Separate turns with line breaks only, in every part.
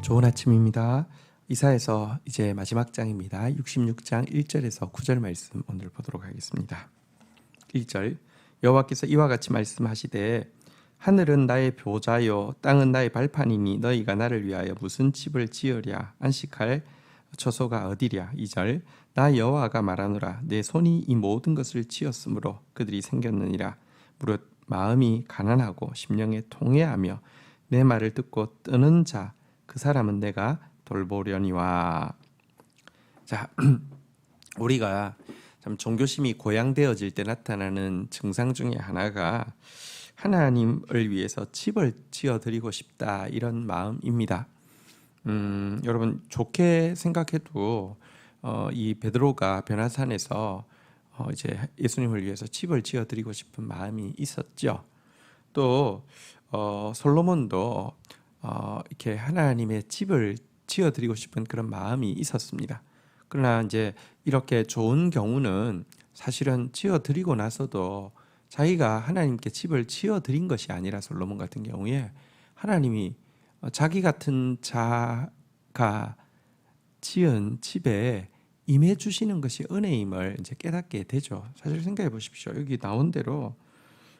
좋은 아침입니다. 이사에서 이제 마지막 장입니다. 66장 1절에서 9절 말씀 오늘 보도록 하겠습니다. 1절 여호와께서 이와 같이 말씀하시되 하늘은 나의 보좌요 땅은 나의 발판이니 너희가 나를 위하여 무슨 집을 지으랴 안식할 처소가 어디랴. 2절 나 여호와가 말하노라 내 손이 이 모든 것을 지었으므로 그들이 생겼느니라. 무릇 마음이 가난하고 심령에 통회하며 내 말을 듣고 뜨는 자 그 사람은 내가 돌보려니와. 자, 우리가 참 종교심이 고양되어질 때 나타나는 증상 중에 하나가 하나님을 위해서 집을 지어드리고 싶다 이런 마음입니다. 여러분 좋게 생각해도 이 베드로가 변화산에서 이제 예수님을 위해서 집을 지어드리고 싶은 마음이 있었죠. 또 솔로몬도 이렇게 하나님의 집을 지어드리고 싶은 그런 마음이 있었습니다. 그러나 이제 이렇게 좋은 경우는 사실은 지어드리고 나서도 자기가 하나님께 집을 지어드린 것이 아니라 솔로몬 같은 경우에 하나님이 자기 같은 자가 지은 집에 임해 주시는 것이 은혜임을 이제 깨닫게 되죠. 사실 생각해 보십시오. 여기 나온 대로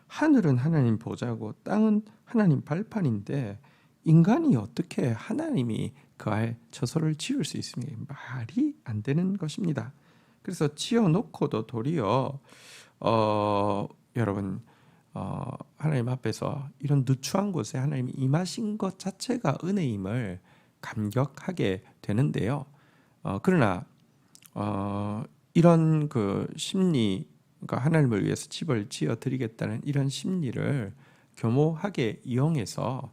하늘은 하나님 보좌고 땅은 하나님 발판인데 인간이 어떻게 하나님이 거할 처소를 지을 수 있습니까? 말이 안 되는 것입니다. 그래서 지어놓고도 도리어 여러분 하나님 앞에서 이런 누추한 곳에 하나님이 임하신 것 자체가 은혜임을 감격하게 되는데요. 그러나 이런 그 심리, 그러니까 하나님을 위해서 집을 지어드리겠다는 이런 심리를 교모하게 이용해서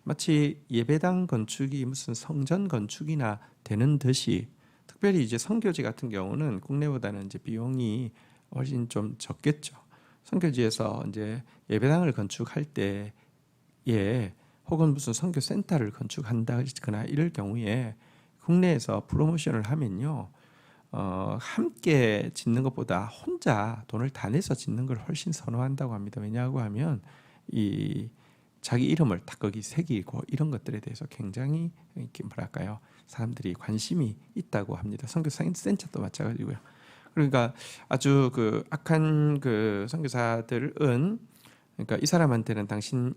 마치 예배당 건축이 무슨 성전 건축이나 되는 듯이, 특별히 이제 선교지 같은 경우는 국내보다는 이제 비용이 훨씬 좀 적겠죠. 선교지에서 이제 예배당을 건축할 때에 혹은 무슨 선교 센터를 건축한다거나 이럴 경우에 국내에서 프로모션을 하면요, 함께 짓는 것보다 혼자 돈을 다 내서 짓는 걸 훨씬 선호한다고 합니다. 왜냐하고 하면 이 자기 이름을 딱 거기 새기고 이런 것들에 대해서 굉장히 이렇게 뭐랄까요, 사람들이 관심이 있다고 합니다. 선교 센터도 마찬가지고요. 그러니까 아주 그 악한 그 선교사들은, 그러니까 이 사람한테는 당신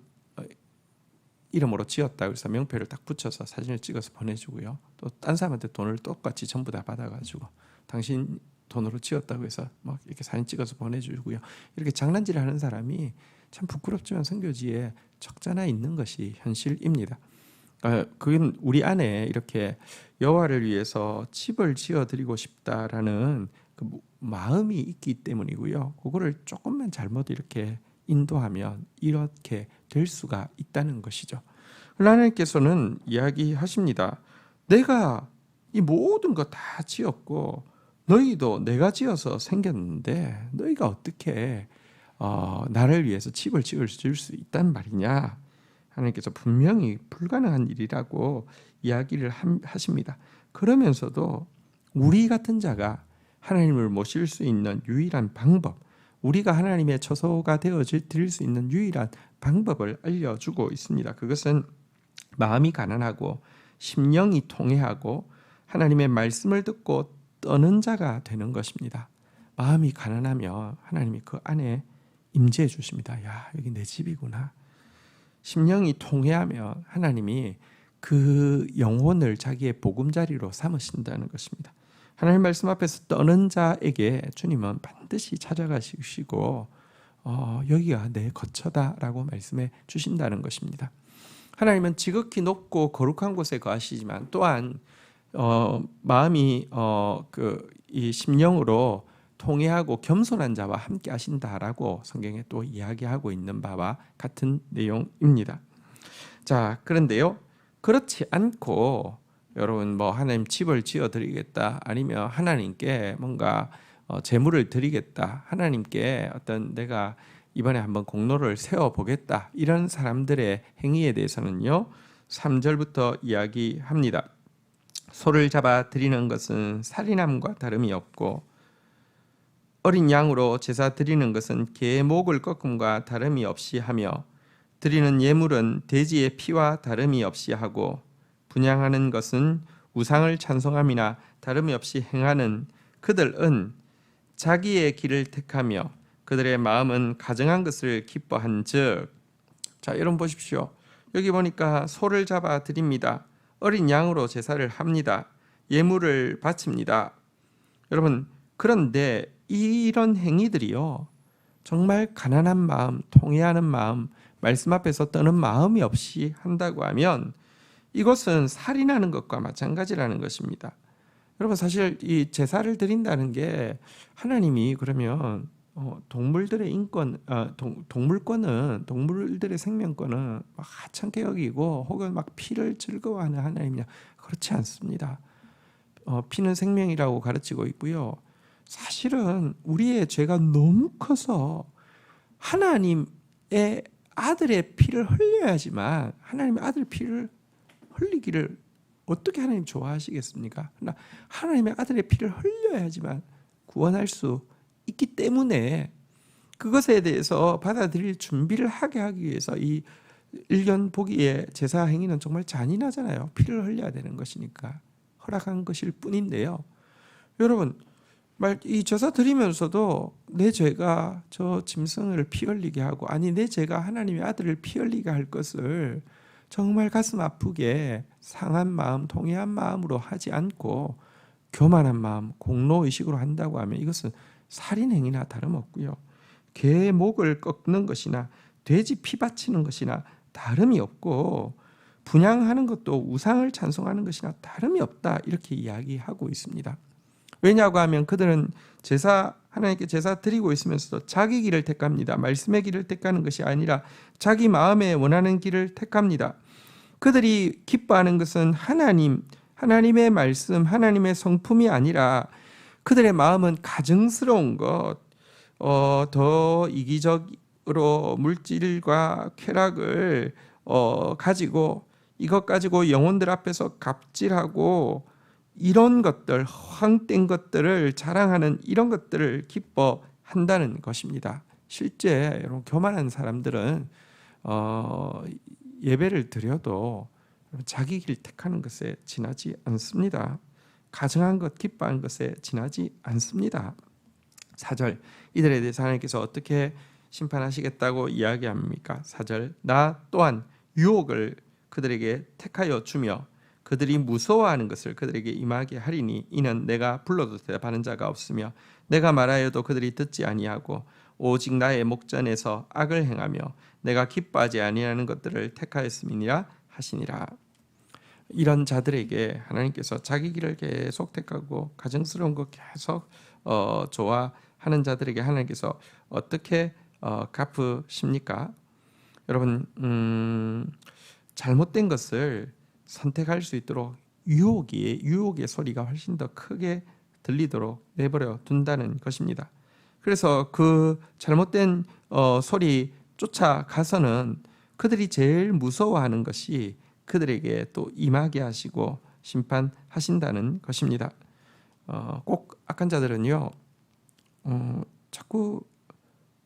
이름으로 지었다 그래서 명패를 딱 붙여서 사진을 찍어서 보내주고요. 또 딴 사람한테 돈을 똑같이 전부 다 받아가지고 당신 돈으로 지었다고 해서 막 이렇게 사진 찍어서 보내주고요. 이렇게 장난질을 하는 사람이 참 부끄럽지만 선교지에 적잖아 있는 것이 현실입니다. 그건 우리 안에 이렇게 여호와를 위해서 집을 지어드리고 싶다라는 그 마음이 있기 때문이고요. 그거를 조금만 잘못 이렇게 인도하면 이렇게 될 수가 있다는 것이죠. 하나님께서는 이야기하십니다. 내가 이 모든 거 다 지었고 너희도 내가 지어서 생겼는데 너희가 어떻게 나를 위해서 집을 지을 수 있단 말이냐. 하나님께서 분명히 불가능한 일이라고 이야기를 하십니다. 그러면서도 우리 같은 자가 하나님을 모실 수 있는 유일한 방법, 우리가 하나님의 처소가 되어드릴 수 있는 유일한 방법을 알려주고 있습니다. 그것은 마음이 가난하고 심령이 통회하고 하나님의 말씀을 듣고 떠는 자가 되는 것입니다. 마음이 가난하면 하나님이 그 안에 임재해 주십니다. 야, 여기 내 집이구나. 심령이 통회하면 하나님이 그 영혼을 자기의 보금자리로 삼으신다는 것입니다. 하나님 말씀 앞에서 떠는 자에게 주님은 반드시 찾아가시고 여기가 내 거처다라고 말씀해 주신다는 것입니다. 하나님은 지극히 높고 거룩한 곳에 거하시지만 또한 마음이 이 심령으로 통회하고 겸손한 자와 함께 하신다라고 성경에 또 이야기하고 있는 바와 같은 내용입니다. 자, 그런데요, 그렇지 않고 여러분 하나님 집을 지어드리겠다, 아니면 하나님께 뭔가 재물을 드리겠다, 하나님께 어떤 내가 이번에 한번 공로를 세워보겠다, 이런 사람들의 행위에 대해서는요 3절부터 이야기합니다. 소를 잡아 드리는 것은 살인함과 다름이 없고 어린 양으로 제사 드리는 것은 개의 목을 꺾음과 다름이 없이 하며 드리는 예물은 돼지의 피와 다름이 없이 하고 분향하는 것은 우상을 찬송함이나 다름이 없이 행하는 그들은 자기의 길을 택하며 그들의 마음은 가증한 것을 기뻐한즉. 자, 여러분 보십시오. 여기 보니까 소를 잡아 드립니다. 어린 양으로 제사를 합니다. 예물을 바칩니다. 여러분, 그런데 이런 행위들이요, 정말 가난한 마음, 통회하는 마음, 말씀 앞에서 떠는 마음이 없이 한다고 하면 이것은 살인하는 것과 마찬가지라는 것입니다. 여러분, 사실 이 제사를 드린다는 게 하나님이 그러면 동물들의 인권, 동물권은, 동물들의 생명권은 막 하찮게 여기고 혹은 막 피를 즐거워하는 하나님이냐? 그렇지 않습니다. 피는 생명이라고 가르치고 있고요. 사실은 우리의 죄가 너무 커서 하나님의 아들의 피를 흘려야지만, 하나님의 아들 피를 흘리기를 어떻게 하나님 좋아하시겠습니까? 하나님의 아들의 피를 흘려야지만 구원할 수 있기 때문에 그것에 대해서 받아들일 준비를 하게 하기 위해서 이 일견 보기에 제사 행위는 정말 잔인하잖아요. 피를 흘려야 되는 것이니까 허락한 것일 뿐인데요. 여러분, 이 제사 드리면서도 내 죄가 저 짐승을 피 흘리게 하고, 아니 내 죄가 하나님의 아들을 피 흘리게 할 것을 정말 가슴 아프게 상한 마음, 통회한 마음으로 하지 않고 교만한 마음, 공로의식으로 한다고 하면 이것은 살인행위나 다름없고요. 개의 목을 꺾는 것이나 돼지 피 바치는 것이나 다름이 없고, 분향하는 것도 우상을 찬송하는 것이나 다름이 없다, 이렇게 이야기하고 있습니다. 왜냐고 하면 그들은 하나님께 제사 드리고 있으면서도 자기 길을 택합니다. 말씀의 길을 택하는 것이 아니라 자기 마음에 원하는 길을 택합니다. 그들이 기뻐하는 것은 하나님의 말씀, 하나님의 성품이 아니라 그들의 마음은 가증스러운 것, 더 이기적으로 물질과 쾌락을 가지고, 이것 가지고 영혼들 앞에서 갑질하고 이런 것들, 허황된 것들을 자랑하는 이런 것들을 기뻐한다는 것입니다. 실제 여러분, 교만한 사람들은 예배를 드려도 자기 길 택하는 것에 지나지 않습니다. 가증한 것, 기뻐하는 것에 지나지 않습니다. 4절, 이들에 대해서 하나님께서 어떻게 심판하시겠다고 이야기합니까? 4절, 나 또한 유혹을 그들에게 택하여 주며 그들이 무서워하는 것을 그들에게 임하게 하리니 이는 내가 불러도 대답하는 자가 없으며 내가 말하여도 그들이 듣지 아니하고 오직 나의 목전에서 악을 행하며 내가 기뻐하지 아니하는 것들을 택하였음이니라 하시니라. 이런 자들에게 하나님께서 자기 길을 계속 택하고 가증스러운 것 계속 좋아하는 자들에게 하나님께서 어떻게 갚으십니까? 여러분, 잘못된 것을 선택할 수 있도록 유혹의 소리가 훨씬 더 크게 들리도록 내버려 둔다는 것입니다. 그래서 그 잘못된 소리 쫓아가서는 그들이 제일 무서워하는 것이 그들에게 또 임하게 하시고 심판하신다는 것입니다. 꼭 악한 자들은요, 자꾸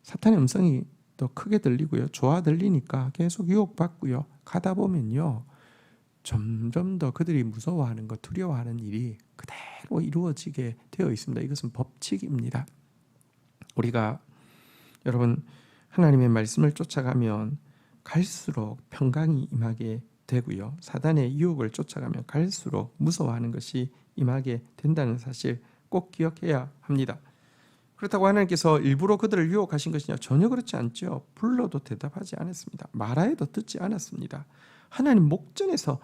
사탄의 음성이 더 크게 들리고요, 좋아 들리니까 계속 유혹받고요, 가다 보면요 점점 더 그들이 무서워하는 것, 두려워하는 일이 그대로 이루어지게 되어 있습니다. 이것은 법칙입니다. 우리가 여러분 하나님의 말씀을 쫓아가면 갈수록 평강이 임하게 되고요, 사단의 유혹을 쫓아가면 갈수록 무서워하는 것이 임하게 된다는 사실 꼭 기억해야 합니다. 그렇다고 하나님께서 일부러 그들을 유혹하신 것이냐? 전혀 그렇지 않죠. 불러도 대답하지 않았습니다. 말하여도 듣지 않았습니다. 하나님 목전에서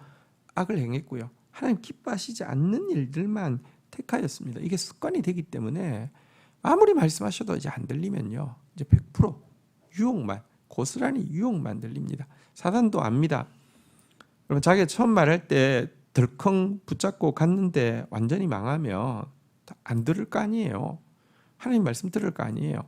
악을 행했고요, 하나님 기뻐하시지 않는 일들만 택하였습니다. 이게 습관이 되기 때문에 아무리 말씀하셔도 이제 안 들리면요, 이제 100% 유혹만, 고스란히 유혹만 들립니다. 사단도 압니다. 여러분, 자기가 처음 말할 때 덜컹 붙잡고 갔는데 완전히 망하면 안 들을 거 아니에요. 하나님 말씀 들을 거 아니에요.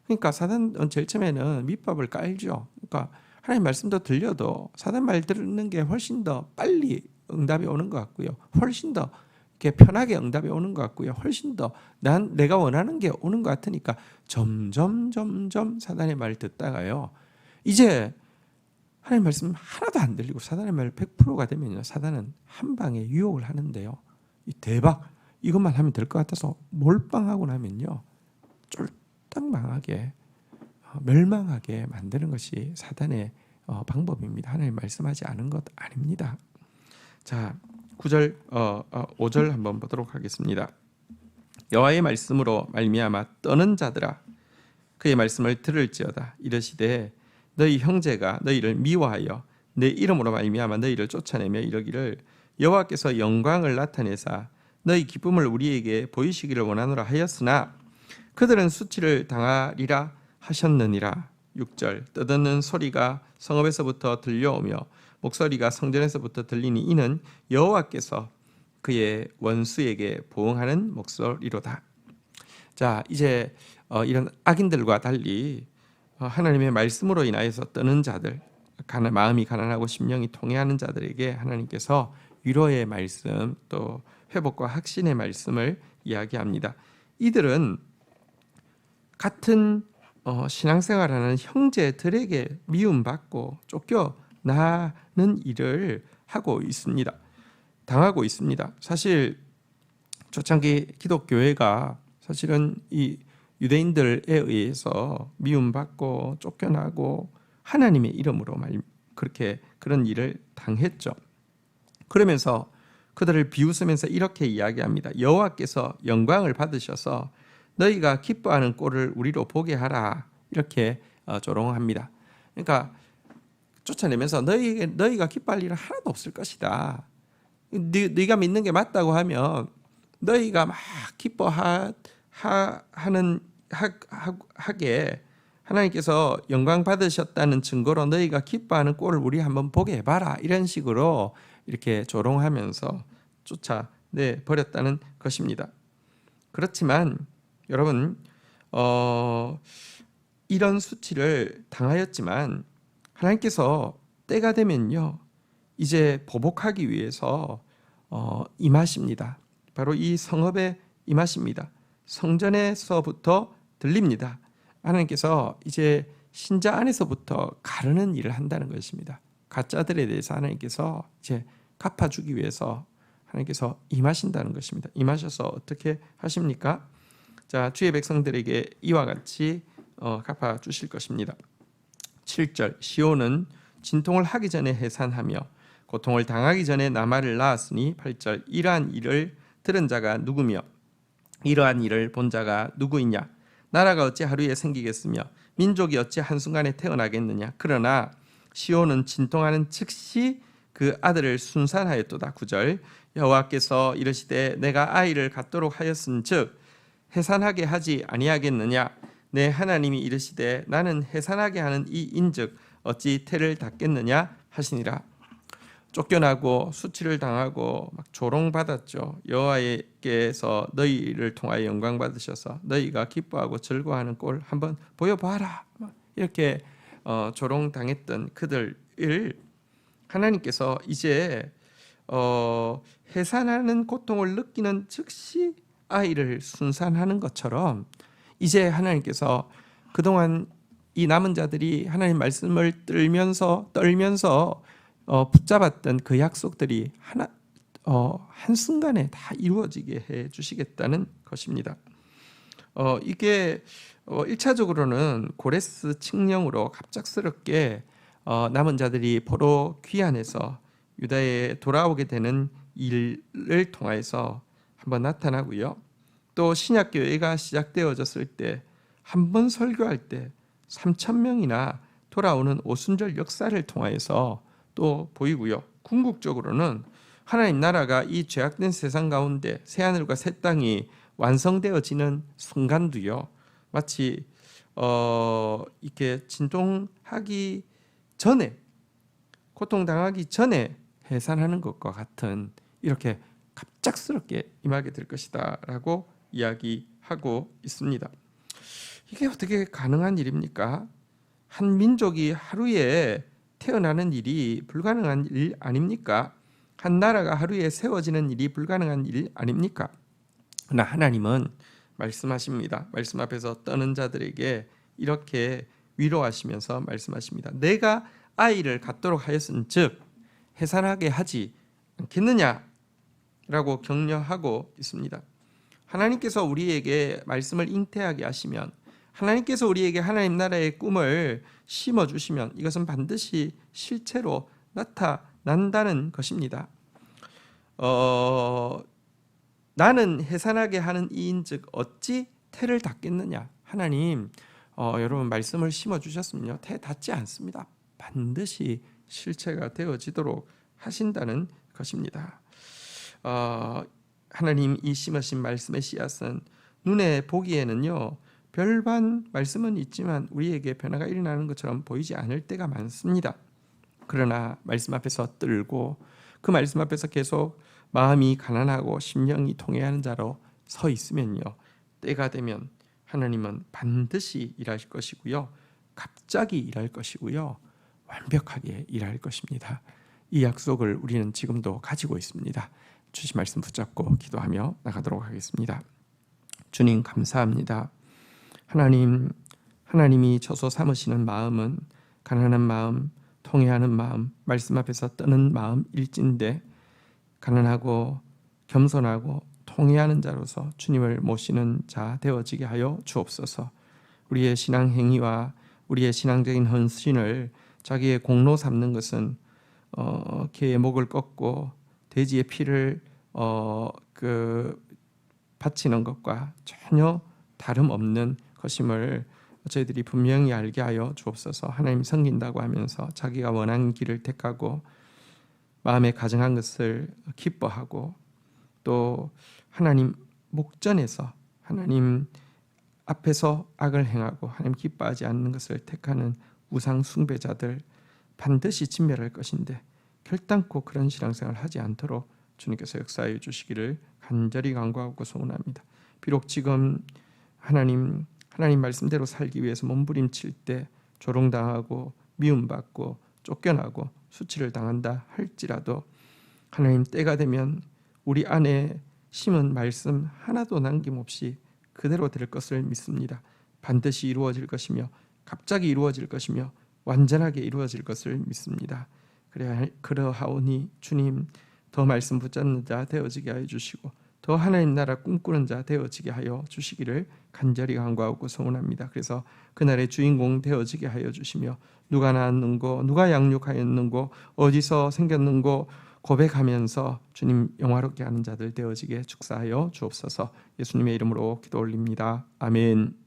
그러니까 사단은 제일 처음에는 밑밥을 깔죠. 그러니까 하나님 말씀도 들려도 사단 말 듣는 게 훨씬 더 빨리 응답이 오는 것 같고요, 훨씬 더 이렇게 편하게 응답이 오는 것 같고요, 훨씬 더 내가 원하는 게 오는 것 같으니까 점점 사단의 말을 듣다가요, 이제 하나님 말씀 하나도 안 들리고 사단의 말 100%가 되면요, 사단은 한 방에 유혹을 하는데요. 이 대박 이것만 하면 될 것 같아서 몰빵하고 나면요, 쫄딱 망하게 멸망하게 만드는 것이 사단의 방법입니다. 하나님 말씀하지 않은 것 아닙니다. 자, 9절 5절 한번 보도록 하겠습니다. 여호와의 말씀으로 말미암아 떠는 자들아 그의 말씀을 들을지어다. 이르시되 너희 형제가 너희를 미워하여 내 이름으로 말미암아 너희를 쫓아내며 이르기를 여호와께서 영광을 나타내사 너희 기쁨을 우리에게 보이시기를 원하노라 하였으나 그들은 수치를 당하리라 하셨느니라. 6절 떠드는 소리가 성읍에서부터 들려오며 목소리가 성전에서부터 들리니 이는 여호와께서 그의 원수에게 보응하는 목소리로다. 자, 이제 이런 악인들과 달리 하나님의 말씀으로 인하여서 떠는 자들, 마음이 가난하고 심령이 통회하는 자들에게 하나님께서 위로의 말씀, 또 회복과 확신의 말씀을 이야기합니다. 이들은 같은 신앙생활하는 형제들에게 미움받고 쫓겨나는 일을 하고 있습니다. 당하고 있습니다. 사실 초창기 기독교회가 사실은 이 유대인들에 의해서 미움받고 쫓겨나고 하나님의 이름으로 그렇게 그런 일을 당했죠. 그러면서 그들을 비웃으면서 이렇게 이야기합니다. 여호와께서 영광을 받으셔서 너희가 기뻐하는 꼴을 우리로 보게 하라. 이렇게 조롱합니다. 그러니까 쫓아내면서 너희가 기뻐할 일은 하나도 없을 것이다. 네가 믿는 게 맞다고 하면 너희가 막 기뻐하게 하나님께서 영광 받으셨다는 증거로 너희가 기뻐하는 꼴을 우리 한번 보게 해봐라. 이런 식으로 이렇게 조롱하면서 쫓아내 버렸다는 것입니다. 그렇지만 여러분 이런 수치를 당하였지만 하나님께서 때가 되면요 이제 보복하기 위해서 임하십니다. 바로 이 성읍에 임하십니다. 성전에서부터 들립니다. 하나님께서 이제 신자 안에서부터 가르는 일을 한다는 것입니다. 가짜들에 대해서 하나님께서 이제 갚아주기 위해서 하나님께서 임하신다는 것입니다. 임하셔서 어떻게 하십니까? 자, 주의 백성들에게 이와 같이 갚아주실 것입니다. 7절 시온은 진통을 하기 전에 해산하며 고통을 당하기 전에 나말을 낳았으니 8절 이러한 일을 들은 자가 누구며 이러한 일을 본 자가 누구이냐 나라가 어찌 하루에 생기겠으며 민족이 어찌 한순간에 태어나겠느냐 그러나 시온은 진통하는 즉시 그 아들을 순산하였도다. 9절 여호와께서 이르시되 내가 아이를 갖도록 하였은즉 해산하게 하지 아니하겠느냐 내 하나님이 이르시되 나는 해산하게 하는 이 인즉 어찌 태를 닫겠느냐 하시니라. 쫓겨나고 수치를 당하고 막 조롱받았죠. 여호와께서 너희를 통하여 영광 받으셔서 너희가 기뻐하고 즐거워하는 꼴 한번 보여봐라. 이렇게 조롱당했던 그들을 하나님께서 이제 해산하는 고통을 느끼는 즉시 아이를 순산하는 것처럼 이제 하나님께서 그동안 이 남은 자들이 하나님 말씀을 떨면서 붙잡았던 그 약속들이 한순간에 다 이루어지게 해 주시겠다는 것입니다. 이게 1차적으로는 고레스 칙령으로 갑작스럽게 남은 자들이 포로 귀환해서 유다에 돌아오게 되는 일을 통해서 한번 나타나고요. 또 신약교회가 시작되어졌을 때 한 번 설교할 때 3,000명이나 돌아오는 오순절 역사를 통해서 또 보이고요. 궁극적으로는 하나님 나라가 이 죄악된 세상 가운데 새하늘과 새 땅이 완성되어지는 순간도요. 마치 이렇게 진통하기 전에 고통당하기 전에 해산하는 것과 같은 이렇게 갑작스럽게 임하게 될 것이다 라고 이야기하고 있습니다. 이게 어떻게 가능한 일입니까? 한 민족이 하루에 태어나는 일이 불가능한 일 아닙니까? 한 나라가 하루에 세워지는 일이 불가능한 일 아닙니까? 그러나 하나님은 말씀하십니다. 말씀 앞에서 떠는 자들에게 이렇게 위로하시면서 말씀하십니다. 내가 아이를 갖도록 하였은즉 해산하게 하지 않겠느냐라고 격려하고 있습니다. 하나님께서 우리에게 말씀을 잉태하게 하시면, 하나님께서 우리에게 하나님 나라의 꿈을 심어주시면 이것은 반드시 실체로 나타난다는 것입니다. 나는 해산하게 하는 이인즉 어찌 태를 닫겠느냐. 하나님 여러분 말씀을 심어주셨으면요, 태 닫지 않습니다. 반드시 실체가 되어지도록 하신다는 것입니다. 하나님 이 심으신 말씀의 씨앗은 눈에 보기에는요 별반 말씀은 있지만 우리에게 변화가 일어나는 것처럼 보이지 않을 때가 많습니다. 그러나 말씀 앞에서 떨고 그 말씀 앞에서 계속 마음이 가난하고 심령이 통회하는 자로 서 있으면요, 때가 되면 하나님은 반드시 일하실 것이고요, 갑자기 일할 것이고요, 완벽하게 일할 것입니다. 이 약속을 우리는 지금도 가지고 있습니다. 주신 말씀 붙잡고 기도하며 나가도록 하겠습니다. 주님 감사합니다. 하나님이 저소 삼으시는 마음은 가난한 마음, 통회하는 마음, 말씀 앞에서 떠는 마음일진데 가난하고 겸손하고 통회하는 자로서 주님을 모시는 자 되어지게 하여 주옵소서. 우리의 신앙 행위와 우리의 신앙적인 헌신을 자기의 공로 삼는 것은 개의 목을 꺾고 돼지의 피를 바치는 것과 전혀 다름없는 것임을 저희들이 분명히 알게 하여 주옵소서. 하나님 섬긴다고 하면서 자기가 원하는 길을 택하고 마음에 가정한 것을 기뻐하고 또 하나님 목전에서 하나님 앞에서 악을 행하고 하나님 기뻐하지 않는 것을 택하는 우상 숭배자들 반드시 진멸할 것인데 결단코 그런 신앙생활을 하지 않도록 주님께서 역사해 주시기를 간절히 간구하고 소원합니다. 비록 지금 하나님 말씀대로 살기 위해서 몸부림칠 때 조롱당하고 미움받고 쫓겨나고 수치를 당한다 할지라도 하나님 때가 되면 우리 안에 심은 말씀 하나도 남김없이 그대로 될 것을 믿습니다. 반드시 이루어질 것이며 갑자기 이루어질 것이며 완전하게 이루어질 것을 믿습니다. 그러하오니 주님 더 말씀 붙잡는 자 되어지게 하여 주시고 더 하나님 나라 꿈꾸는 자 되어지게 하여 주시기를 간절히 간구하고 소원합니다. 그래서 그날의 주인공 되어지게 하여 주시며 누가 낳았는고 누가 양육하였는고 어디서 생겼는고 고백하면서 주님 영화롭게 하는 자들 되어지게 축사하여 주옵소서. 예수님의 이름으로 기도 올립니다. 아멘.